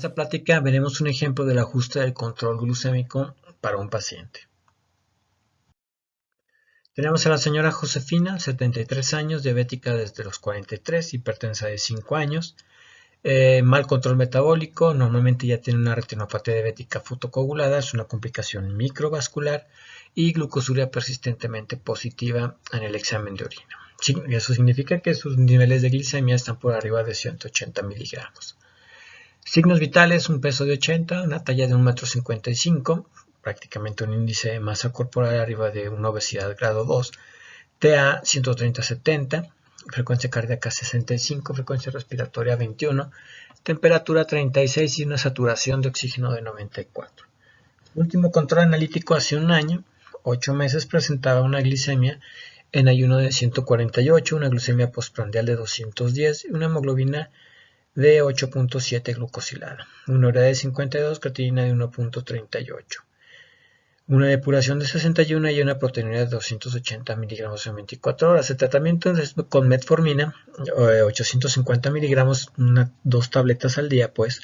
esta plática veremos un ejemplo del ajuste del control glucémico para un paciente. Tenemos a la señora Josefina, 73 años, diabética desde los 43, hipertensa de 5 años, mal control metabólico, normalmente ya tiene una retinopatía diabética fotocoagulada, es una complicación microvascular y glucosuria persistentemente positiva en el examen de orina. Sí, eso significa que sus niveles de glicemia están por arriba de 180 miligramos. Signos vitales, un peso de 80, una talla de 1,55 m, prácticamente un índice de masa corporal arriba de una obesidad grado 2, TA 130-70, frecuencia cardíaca 65, frecuencia respiratoria 21, temperatura 36 y una saturación de oxígeno de 94. Último control analítico hace un año, 8 meses, presentaba una glicemia en ayuno de 148, una glucemia postprandial de 210 y una hemoglobina de 8.7 glucosilada, una urea de 52, creatinina de 1.38, una depuración de 61 y una proteinuria de 280 miligramos en 24 horas. El tratamiento es con metformina, 850 miligramos, 2 tabletas al día, pues.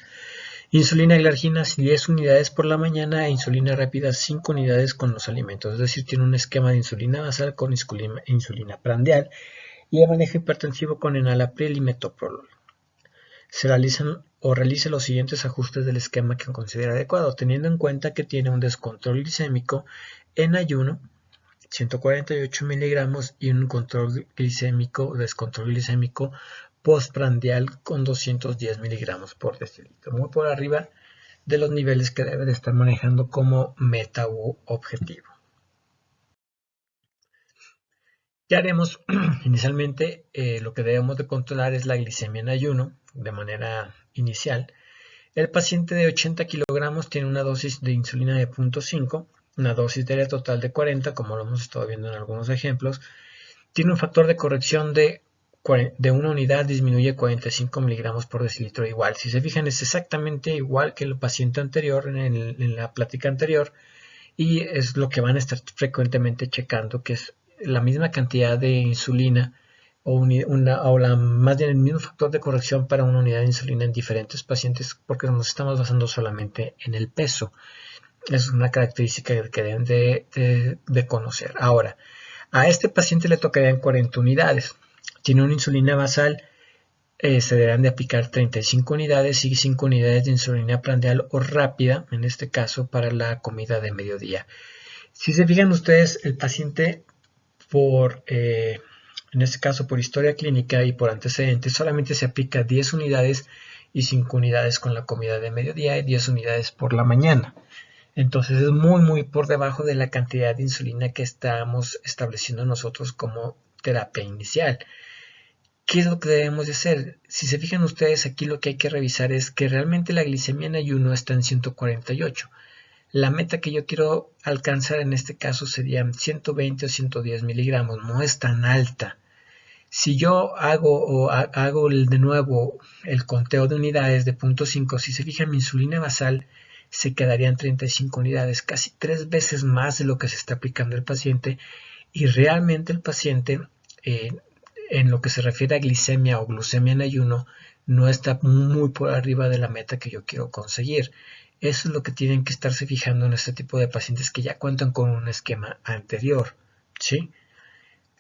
Insulina glargina 10 unidades por la mañana e insulina rápida 5 unidades con los alimentos. Es decir, tiene un esquema de insulina basal con insulina prandial y de manejo hipertensivo con enalapril y metoprolol. Se realiza los siguientes ajustes del esquema que considera adecuado, teniendo en cuenta que tiene un descontrol glicémico en ayuno, 148 miligramos, y un descontrol glicémico postprandial con 210 miligramos por decilitro, muy por arriba de los niveles que debe de estar manejando como meta u objetivo. ¿Qué haremos? Inicialmente lo que debemos de controlar es la glicemia en ayuno de manera inicial. El paciente de 80 kilogramos tiene una dosis de insulina de 0.5, una dosis diaria total de 40, como lo hemos estado viendo en algunos ejemplos. Tiene un factor de corrección de una unidad, disminuye 45 miligramos por decilitro igual. Si se fijan, es exactamente igual que el paciente anterior en la plática anterior, y es lo que van a estar frecuentemente checando, que es la misma cantidad de insulina más bien el mismo factor de corrección para una unidad de insulina en diferentes pacientes, porque nos estamos basando solamente en el peso. Es una característica que deben de conocer. Ahora, a este paciente le tocarían 40 unidades. Tiene una insulina basal, se deberán de aplicar 35 unidades y 5 unidades de insulina prandial o rápida, en este caso para la comida de mediodía. Si se fijan ustedes, el paciente en este caso por historia clínica y por antecedentes, solamente se aplica 10 unidades y 5 unidades con la comida de mediodía y 10 unidades por la mañana. Entonces es muy por debajo de la cantidad de insulina que estamos estableciendo nosotros como terapia inicial. ¿Qué es lo que debemos de hacer? Si se fijan ustedes, aquí lo que hay que revisar es que realmente la glicemia en ayuno está en 148. La meta que yo quiero alcanzar en este caso serían 120 o 110 miligramos, no es tan alta. Si yo hago de nuevo el conteo de unidades de 0.5, si se fijan, mi insulina basal se quedaría en 35 unidades, casi 3 veces más de lo que se está aplicando al paciente, y realmente el paciente, en lo que se refiere a glicemia o glucemia en ayuno, no está muy por arriba de la meta que yo quiero conseguir. Eso es lo que tienen que estarse fijando en este tipo de pacientes que ya cuentan con un esquema anterior, ¿sí?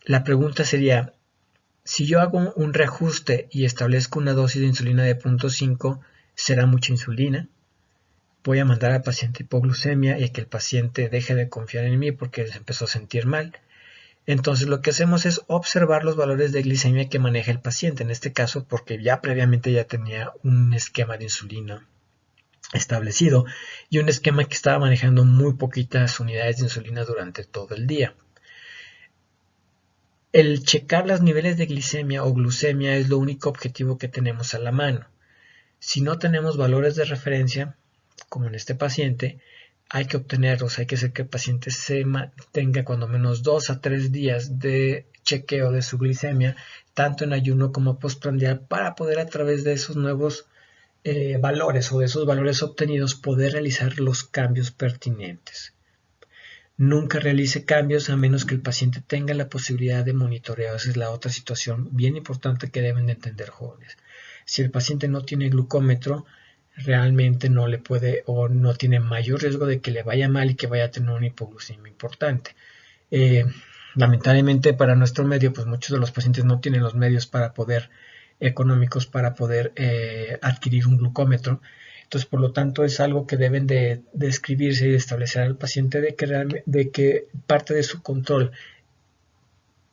La pregunta sería, si yo hago un reajuste y establezco una dosis de insulina de 0.5, ¿será mucha insulina? Voy a mandar al paciente hipoglucemia y que el paciente deje de confiar en mí porque se empezó a sentir mal. Entonces lo que hacemos es observar los valores de glicemia que maneja el paciente, en este caso porque ya previamente ya tenía un esquema de insulina establecido y un esquema que estaba manejando muy poquitas unidades de insulina durante todo el día. El checar los niveles de glicemia o glucemia es lo único objetivo que tenemos a la mano. Si no tenemos valores de referencia, como en este paciente, hay que obtenerlos, hay que hacer que el paciente se mantenga cuando menos 2 a 3 días de chequeo de su glicemia, tanto en ayuno como postprandial, para poder a través de esos nuevos valores o de esos valores obtenidos poder realizar los cambios pertinentes. Nunca realice cambios a menos que el paciente tenga la posibilidad de monitorear. Esa es la otra situación bien importante que deben de entender, jóvenes. Si el paciente no tiene glucómetro, realmente no le puede o no tiene mayor riesgo de que le vaya mal y que vaya a tener una hipoglucemia importante. Lamentablemente para nuestro medio, pues muchos de los pacientes no tienen los medios para poder económicos para poder adquirir un glucómetro. Entonces, por lo tanto, es algo que deben de escribirse y de establecer al paciente de que parte de su control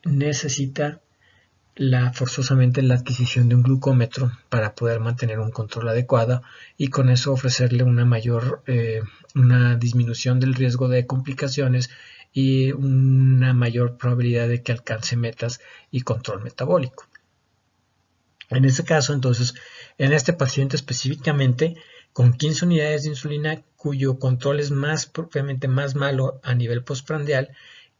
necesita forzosamente la adquisición de un glucómetro para poder mantener un control adecuado y con eso ofrecerle una disminución del riesgo de complicaciones y una mayor probabilidad de que alcance metas y control metabólico. En este caso, entonces, en este paciente específicamente, con 15 unidades de insulina, cuyo control es propiamente más malo a nivel postprandial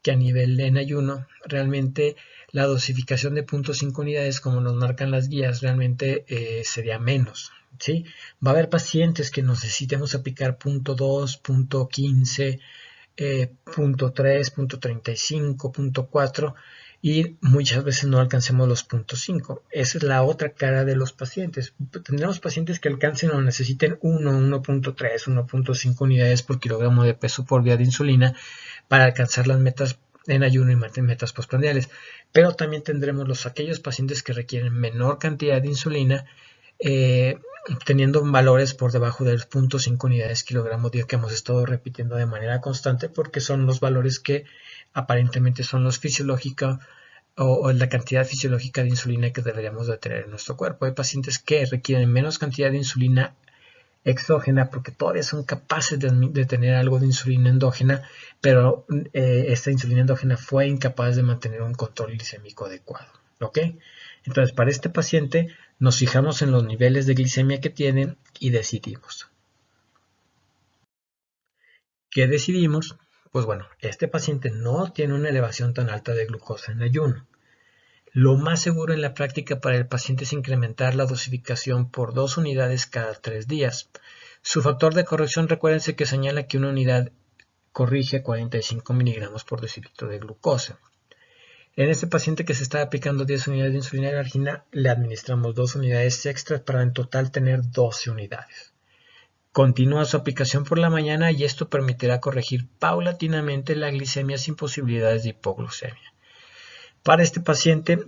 que a nivel en ayuno, realmente la dosificación de 0.5 unidades, como nos marcan las guías, realmente sería menos. ¿Sí? Va a haber pacientes que necesitemos aplicar 0.2, 0.15, 0.3, 0.35, 0.4 y muchas veces no alcancemos los 0.5. Esa es la otra cara de los pacientes. Tendremos pacientes que alcancen o necesiten 1, 1.3, 1.5 unidades por kilogramo de peso por vía de insulina para alcanzar las metas en ayuno y metas postprandiales. Pero también tendremos aquellos pacientes que requieren menor cantidad de insulina, teniendo valores por debajo de los 0.5 unidades kilogramo día que hemos estado repitiendo de manera constante porque son los valores que aparentemente son los fisiológicos o la cantidad fisiológica de insulina que deberíamos de tener en nuestro cuerpo. Hay pacientes que requieren menos cantidad de insulina exógena porque todavía son capaces de tener algo de insulina endógena, pero esta insulina endógena fue incapaz de mantener un control glicémico adecuado. ¿Ok? Entonces, para este paciente nos fijamos en los niveles de glicemia que tienen y decidimos. ¿Qué decidimos? Pues bueno, este paciente no tiene una elevación tan alta de glucosa en ayuno. Lo más seguro en la práctica para el paciente es incrementar la dosificación por 2 unidades cada 3 días. Su factor de corrección, recuérdense que señala que una unidad corrige 45 miligramos por decilitro de glucosa. En este paciente que se está aplicando 10 unidades de insulina glargina, le administramos 2 unidades extras para en total tener 12 unidades. Continúa su aplicación por la mañana y esto permitirá corregir paulatinamente la glicemia sin posibilidades de hipoglucemia. Para este paciente,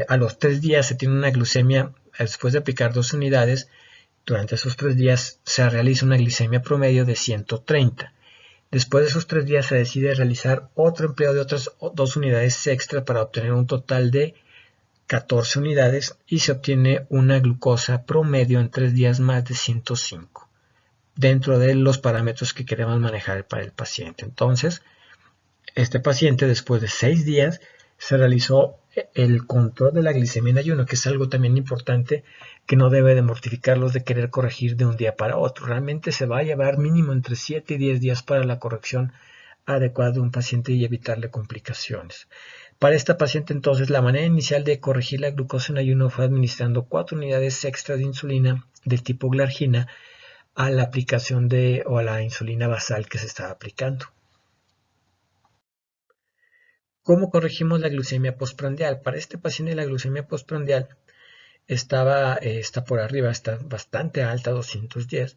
a los 3 días se tiene una glucemia, después de aplicar 2 unidades, durante esos 3 días se realiza una glicemia promedio de 130. Después de esos 3 días se decide realizar otro empleo de otras 2 unidades extra para obtener un total de 14 unidades y se obtiene una glucosa promedio en 3 días más de 105, dentro de los parámetros que queremos manejar para el paciente. Entonces, este paciente después de 6 días se realizó el control de la glicemia en ayuno, que es algo también importante que no debe de mortificarlos de querer corregir de un día para otro. Realmente se va a llevar mínimo entre 7 y 10 días para la corrección adecuada de un paciente y evitarle complicaciones. Para esta paciente entonces la manera inicial de corregir la glucosa en ayuno fue administrando 4 unidades extra de insulina del tipo glargina a la aplicación o a la insulina basal que se estaba aplicando. ¿Cómo corregimos la glucemia postprandial? Para este paciente la glucemia postprandial está por arriba, está bastante alta, 210.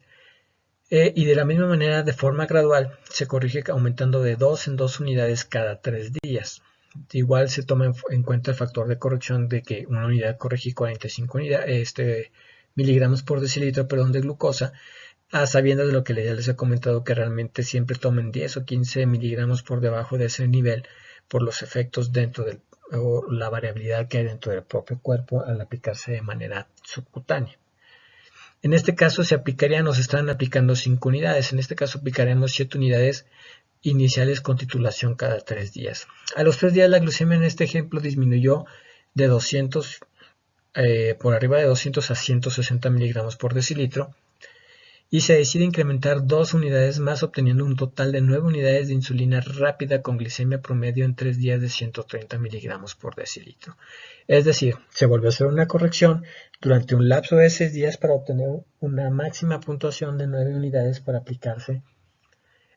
Y de la misma manera, de forma gradual, se corrige aumentando de 2 en 2 unidades cada 3 días. Igual se toma en cuenta el factor de corrección de que una unidad corrige 45 miligramos por decilitro de glucosa, a sabiendas de lo que ya les he comentado que realmente siempre tomen 10 o 15 miligramos por debajo de ese nivel por los efectos o la variabilidad que hay dentro del propio cuerpo al aplicarse de manera subcutánea. En este caso nos están aplicando 5 unidades, en este caso aplicaremos 7 unidades iniciales con titulación cada 3 días. A los 3 días la glucemia en este ejemplo disminuyó de 200, por arriba de 200 a 160 miligramos por decilitro, y se decide incrementar 2 unidades más obteniendo un total de 9 unidades de insulina rápida con glicemia promedio en 3 días de 130 miligramos por decilitro. Es decir, se volvió a hacer una corrección durante un lapso de 6 días para obtener una máxima puntuación de 9 unidades para aplicarse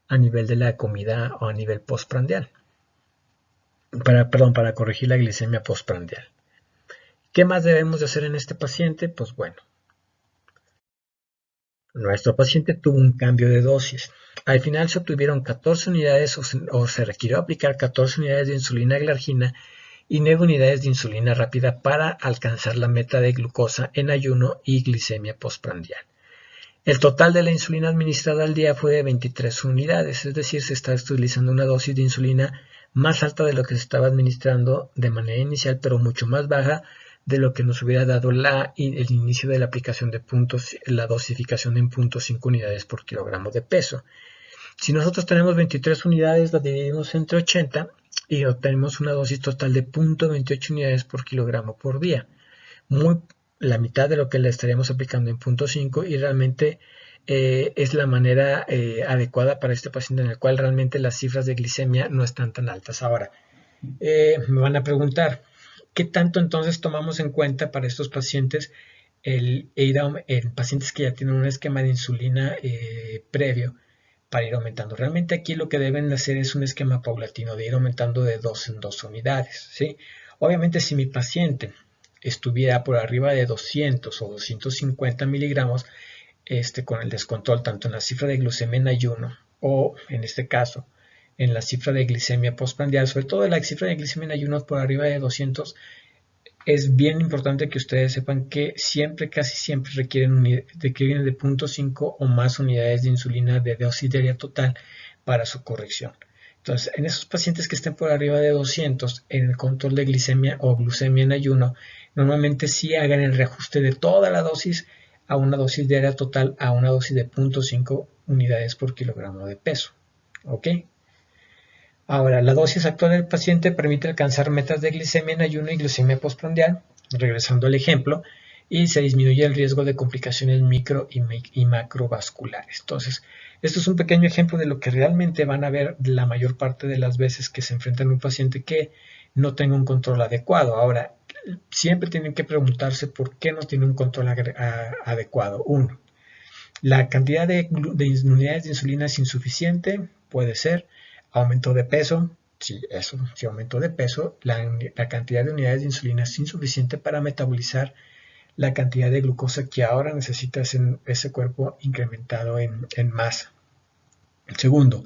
a nivel de la comida o a nivel postprandial. Para corregir la glicemia postprandial. ¿Qué más debemos de hacer en este paciente? Pues bueno, Nuestro paciente tuvo un cambio de dosis. Al final se obtuvieron 14 unidades o se requirió aplicar 14 unidades de insulina glargina y 9 unidades de insulina rápida para alcanzar la meta de glucosa en ayuno y glicemia postprandial. El total de la insulina administrada al día fue de 23 unidades, es decir, se está utilizando una dosis de insulina más alta de lo que se estaba administrando de manera inicial, pero mucho más baja de lo que nos hubiera dado el inicio de la aplicación de la dosificación en 0.5 unidades por kilogramo de peso. Si nosotros tenemos 23 unidades, las dividimos entre 80 y obtenemos una dosis total de 0.28 unidades por kilogramo por día. La mitad de lo que le estaríamos aplicando en 0.5 y realmente es la manera adecuada para este paciente en el cual realmente las cifras de glicemia no están tan altas. Ahora, me van a preguntar, ¿qué tanto entonces tomamos en cuenta para estos pacientes en pacientes que ya tienen un esquema de insulina previo para ir aumentando? Realmente aquí lo que deben hacer es un esquema paulatino de ir aumentando de 2 en 2 unidades, ¿sí? Obviamente si mi paciente estuviera por arriba de 200 o 250 miligramos, con el descontrol tanto en la cifra de glucemia en ayuno o en este caso en la cifra de glicemia postprandial, sobre todo la cifra de glicemia en ayuno por arriba de 200, es bien importante que ustedes sepan que casi siempre requieren de 0.5 o más unidades de insulina de dosis diaria total para su corrección. Entonces, en esos pacientes que estén por arriba de 200 en el control de glicemia o glucemia en ayuno, normalmente sí hagan el reajuste de toda la dosis a una dosis diaria total, a una dosis de 0.5 unidades por kilogramo de peso. ¿Ok? Ahora, la dosis actual del paciente permite alcanzar metas de glicemia en ayuno y glucemia postprandial, regresando al ejemplo, y se disminuye el riesgo de complicaciones micro y macrovasculares. Entonces, esto es un pequeño ejemplo de lo que realmente van a ver la mayor parte de las veces que se enfrentan a un paciente que no tenga un control adecuado. Ahora, siempre tienen que preguntarse por qué no tiene un control adecuado. Uno, la cantidad de unidades de insulina es insuficiente, puede ser. Aumento de peso, sí, aumento de peso, la cantidad de unidades de insulina es insuficiente para metabolizar la cantidad de glucosa que ahora necesita ese cuerpo incrementado en masa. Segundo,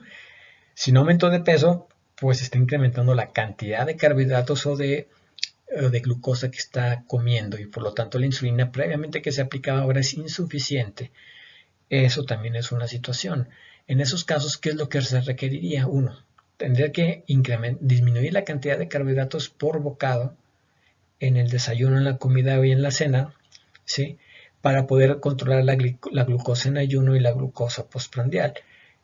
si no aumentó de peso, pues está incrementando la cantidad de carbohidratos o de glucosa que está comiendo y por lo tanto la insulina previamente que se aplicaba ahora es insuficiente. Eso también es una situación. En esos casos, ¿qué es lo que se requeriría? Uno, tendría que disminuir la cantidad de carbohidratos por bocado en el desayuno, en la comida y en la cena, ¿sí? Para poder controlar la glucosa en ayuno y la glucosa postprandial,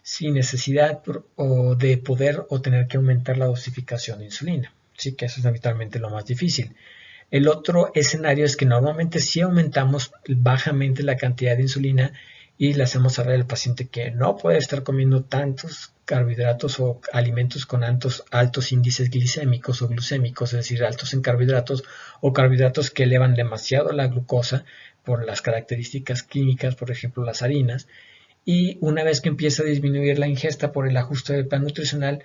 sin necesidad de poder o tener que aumentar la dosificación de insulina. Sí, que eso es habitualmente lo más difícil. El otro escenario es que normalmente sí aumentamos bajamente la cantidad de insulina y le hacemos saber al paciente que no puede estar comiendo tantos carbohidratos o alimentos con altos índices glicémicos o glucémicos, es decir, altos en carbohidratos o carbohidratos que elevan demasiado la glucosa por las características químicas, por ejemplo las harinas, y una vez que empieza a disminuir la ingesta por el ajuste del plan nutricional,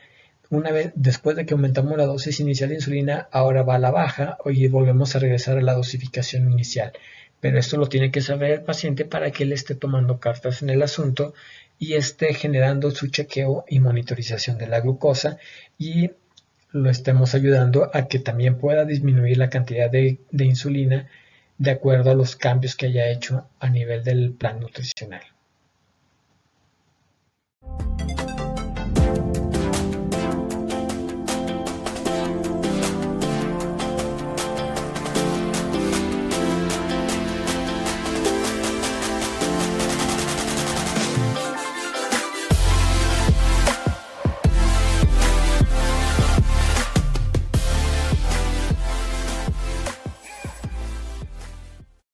una vez después de que aumentamos la dosis inicial de insulina, ahora va a la baja y volvemos a regresar a la dosificación inicial. Pero esto lo tiene que saber el paciente para que él esté tomando cartas en el asunto y esté generando su chequeo y monitorización de la glucosa y lo estemos ayudando a que también pueda disminuir la cantidad de insulina de acuerdo a los cambios que haya hecho a nivel del plan nutricional.